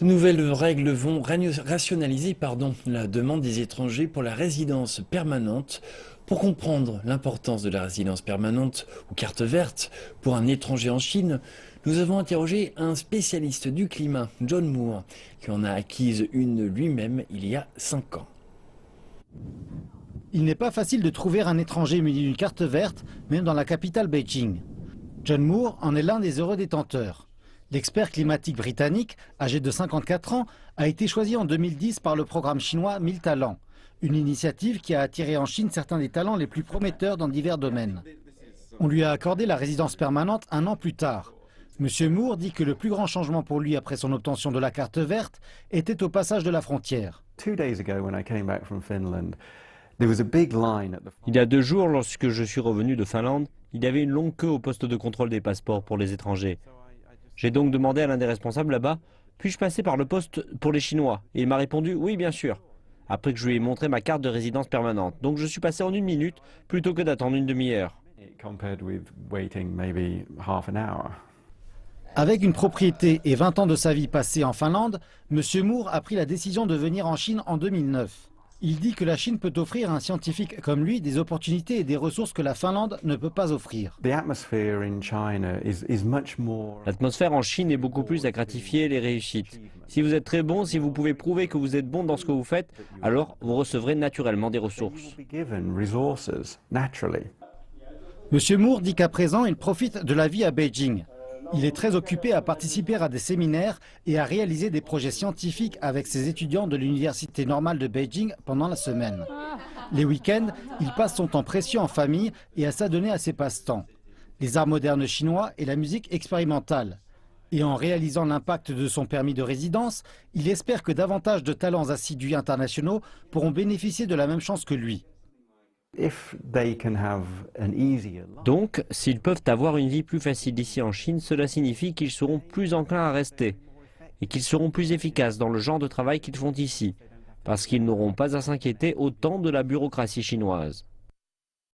De nouvelles règles vont rationaliser la demande des étrangers pour la résidence permanente. Pour comprendre l'importance de la résidence permanente ou carte verte pour un étranger en Chine, nous avons interrogé un spécialiste du climat, John Moore, qui en a acquise une lui-même il y a 5 ans. Il n'est pas facile de trouver un étranger muni d'une carte verte, même dans la capitale Beijing. John Moore en est l'un des heureux détenteurs. L'expert climatique britannique, âgé de 54 ans, a été choisi en 2010 par le programme chinois 1000 talents, une initiative qui a attiré en Chine certains des talents les plus prometteurs dans divers domaines. On lui a accordé la résidence permanente 1 an plus tard. Monsieur Moore dit que le plus grand changement pour lui après son obtention de la carte verte était au passage de la frontière. Il y a 2 jours, lorsque je suis revenu de Finlande, il y avait une longue queue au poste de contrôle des passeports pour les étrangers. J'ai donc demandé à l'un des responsables là-bas, puis-je passer par le poste pour les Chinois? Et il m'a répondu, oui, bien sûr. Après que je lui ai montré ma carte de résidence permanente. Donc je suis passé en 1 minute, plutôt que d'attendre une demi-heure. Avec une propriété et 20 ans de sa vie passée en Finlande, M. Moore a pris la décision de venir en Chine en 2009. Il dit que la Chine peut offrir à un scientifique comme lui des opportunités et des ressources que la Finlande ne peut pas offrir. L'atmosphère en Chine est beaucoup plus à gratifier les réussites. Si vous êtes très bon, si vous pouvez prouver que vous êtes bon dans ce que vous faites, alors vous recevrez naturellement des ressources. M. Moore dit qu'à présent, il profite de la vie à Beijing. Il est très occupé à participer à des séminaires et à réaliser des projets scientifiques avec ses étudiants de l'Université normale de Beijing pendant la semaine. Les week-ends, il passe son temps précieux en famille et à s'adonner à ses passe-temps, les arts modernes chinois et la musique expérimentale. Et en réalisant l'impact de son permis de résidence, il espère que davantage de talents assidus internationaux pourront bénéficier de la même chance que lui. Donc, s'ils peuvent avoir une vie plus facile ici en Chine, cela signifie qu'ils seront plus enclins à rester et qu'ils seront plus efficaces dans le genre de travail qu'ils font ici, parce qu'ils n'auront pas à s'inquiéter autant de la bureaucratie chinoise.